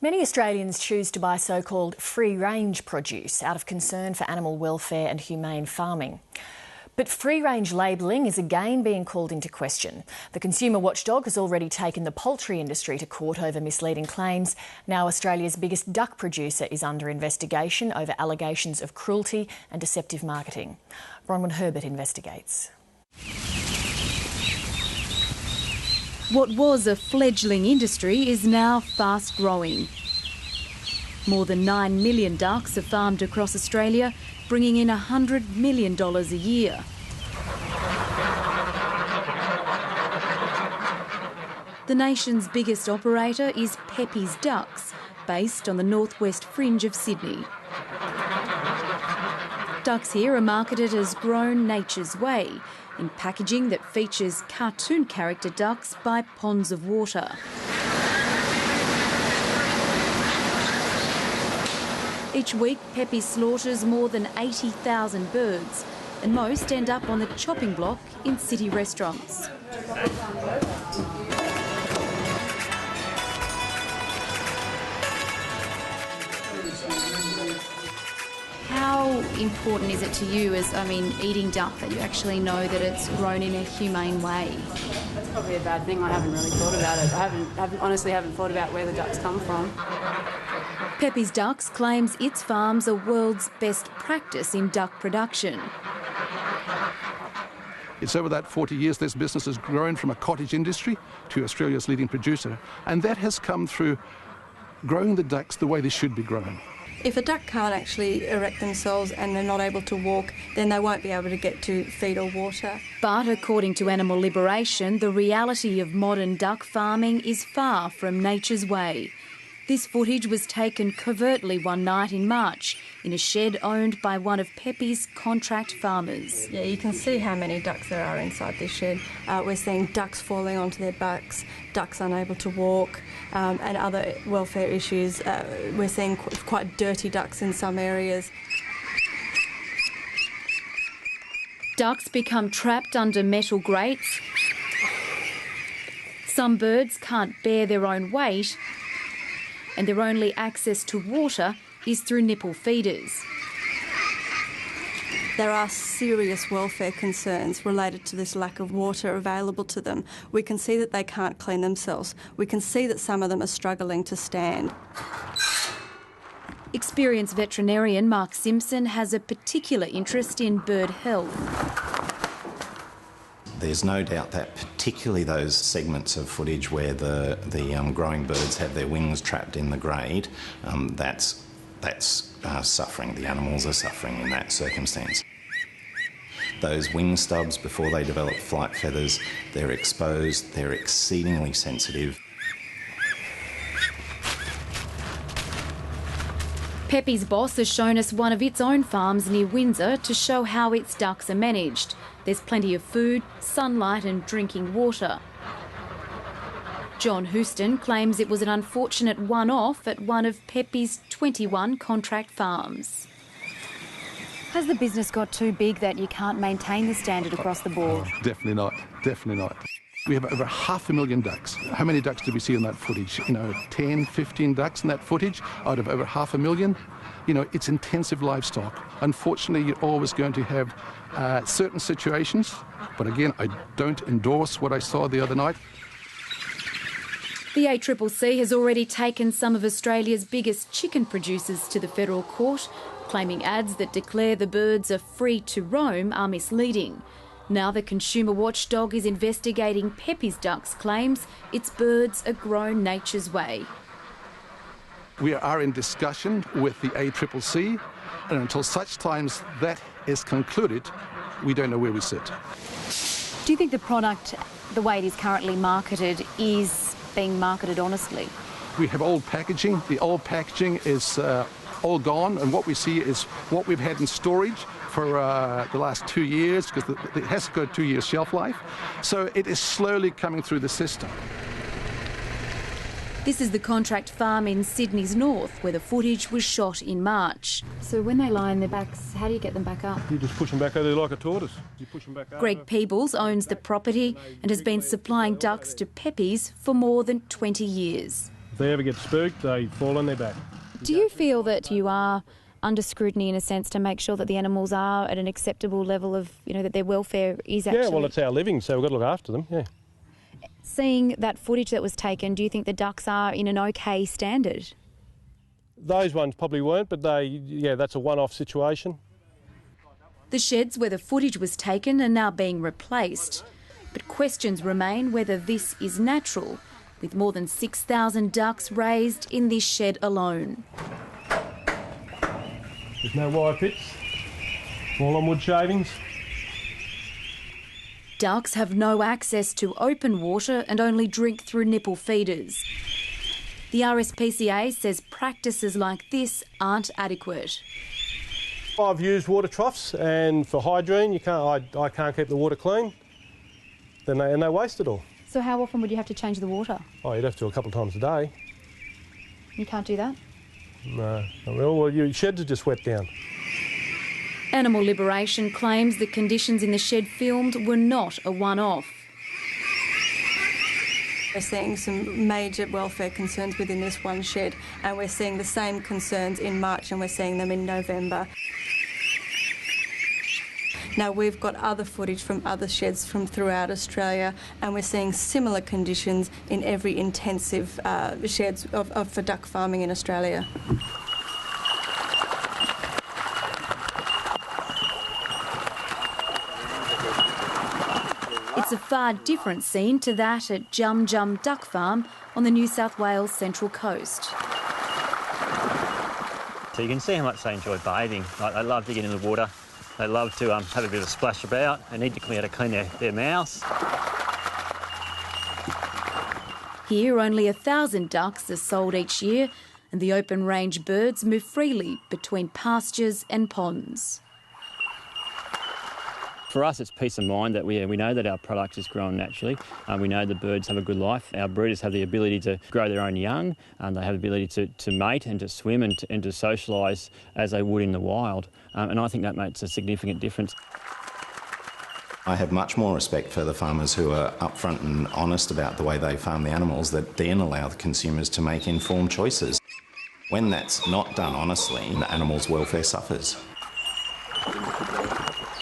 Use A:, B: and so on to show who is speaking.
A: Many Australians choose to buy so-called free-range produce out of concern for animal welfare and humane farming. But free-range labelling is again being called into question. The consumer watchdog has already taken the poultry industry to court over misleading claims. Now Australia's biggest duck producer is under investigation over allegations of cruelty and deceptive marketing. Bronwyn Herbert investigates.
B: What was a fledgling industry is now fast growing. More than 9 million ducks are farmed across Australia, bringing in $100 million a year. The nation's biggest operator is Pepe's Ducks, based on the northwest fringe of Sydney. Ducks here are marketed as grown nature's way, in packaging that features cartoon character ducks by ponds of water. Each week, Pepe slaughters more than 80,000 birds, and most end up on the chopping block in city restaurants. How important is it to you as, eating duck, that you actually know that it's grown in a humane way?
C: That's probably a bad thing. I haven't really thought about it. I honestly haven't thought about where the ducks come from.
B: Pepe's Ducks claims its farms are world's best practice in duck production.
D: It's over that 40 years this business has grown from a cottage industry to Australia's leading producer, and that has come through growing the ducks the way they should be grown.
E: If a duck can't actually erect themselves and they're not able to walk, then they won't be able to get to feed or water.
B: But according to Animal Liberation, the reality of modern duck farming is far from nature's way. This footage was taken covertly one night in March in a shed owned by one of Pepe's contract farmers.
E: Yeah, you can see how many ducks there are inside this shed. We're seeing ducks falling onto their backs, ducks unable to walk, and other welfare issues. We're seeing quite dirty ducks in some areas.
B: Ducks become trapped under metal grates. Some birds can't bear their own weight, and their only access to water is through nipple feeders.
E: There are serious welfare concerns related to this lack of water available to them. We can see that they can't clean themselves. We can see that some of them are struggling to stand.
B: Experienced veterinarian Mark Simpson has a particular interest in bird health.
F: There's no doubt that particularly those segments of footage where the growing birds have their wings trapped in the grade, that's suffering. The animals are suffering in that circumstance. Those wing stubs, before they develop flight feathers, they're exposed, they're exceedingly sensitive.
B: Pepe's boss has shown us one of its own farms near Windsor to show how its ducks are managed. There's plenty of food, sunlight and drinking water. John Houston claims it was an unfortunate one-off at one of Pepe's 21 contract farms. Has the business got too big that you can't maintain the standard across the board?
D: Definitely not, definitely not. We have over 500,000 ducks. How many ducks did we see in that footage? 10, 15 ducks in that footage out of over 500,000. It's intensive livestock. Unfortunately, you're always going to have certain situations, but again, I don't endorse what I saw the other night.
B: The ACCC has already taken some of Australia's biggest chicken producers to the federal court, claiming ads that declare the birds are free to roam are misleading. Now the consumer watchdog is investigating Pepe's Ducks' claims its birds are grown nature's way.
D: We are in discussion with the ACCC, and until such times that is concluded, we don't know where we sit.
B: Do you think the product, the way it is currently marketed, is being marketed honestly?
D: We have old packaging. The old packaging is all gone, and what we see is what we've had in storage for the last 2 years, because it has got a 2-year shelf life. So it is slowly coming through the system.
B: This is the contract farm in Sydney's north, where the footage was shot in March. So when they lie on their backs, how do you get them back up?
G: You just push them back over there like a tortoise. You push them back over.
B: Greg Peebles owns the property and has been supplying ducks to Pepe's for more than 20 years.
G: they ever get spooked, they fall on their back.
B: Do you feel that you are under scrutiny in a sense to make sure that the animals are at an acceptable level of, that their welfare is actually...
G: Yeah, well, it's our living, so we've got to look after them, yeah.
B: Seeing that footage that was taken, do you think the ducks are in an okay standard?
G: Those ones probably weren't, but that's a one-off situation.
B: The sheds where the footage was taken are now being replaced, but questions remain whether this is natural, with more than 6,000 ducks raised in this shed alone.
G: There's no wire pits, all on wood shavings.
B: Ducks have no access to open water and only drink through nipple feeders. The RSPCA says practices like this aren't adequate.
G: I've used water troughs, and for hygiene, I can't keep the water clean, and they waste it all.
B: So how often would you have to change the water?
G: Oh, you'd have to a couple of times a day.
B: You can't do that?
G: No. Well, your sheds are just wet down.
B: Animal Liberation claims the conditions in the shed filmed were not a one-off.
E: We're seeing some major welfare concerns within this one shed, and we're seeing the same concerns in March and we're seeing them in November. Now, we've got other footage from other sheds from throughout Australia, and we're seeing similar conditions in every intensive sheds for duck farming in Australia.
B: It's a far different scene to that at Jum Jum Duck Farm on the New South Wales Central Coast.
H: So you can see how much they enjoy bathing. Like, they love to get in the water. They love to have a bit of a splash about. They need to clean their mouths.
B: Here, only 1,000 ducks are sold each year, and the open-range birds move freely between pastures and ponds.
H: For us, it's peace of mind that we know that our product is grown naturally. We know the birds have a good life. Our breeders have the ability to grow their own young, and they have the ability to mate and to swim and to socialise as they would in the wild. And I think that makes a significant difference.
F: I have much more respect for the farmers who are upfront and honest about the way they farm the animals, that then allow the consumers to make informed choices. When that's not done honestly, the animal's welfare suffers.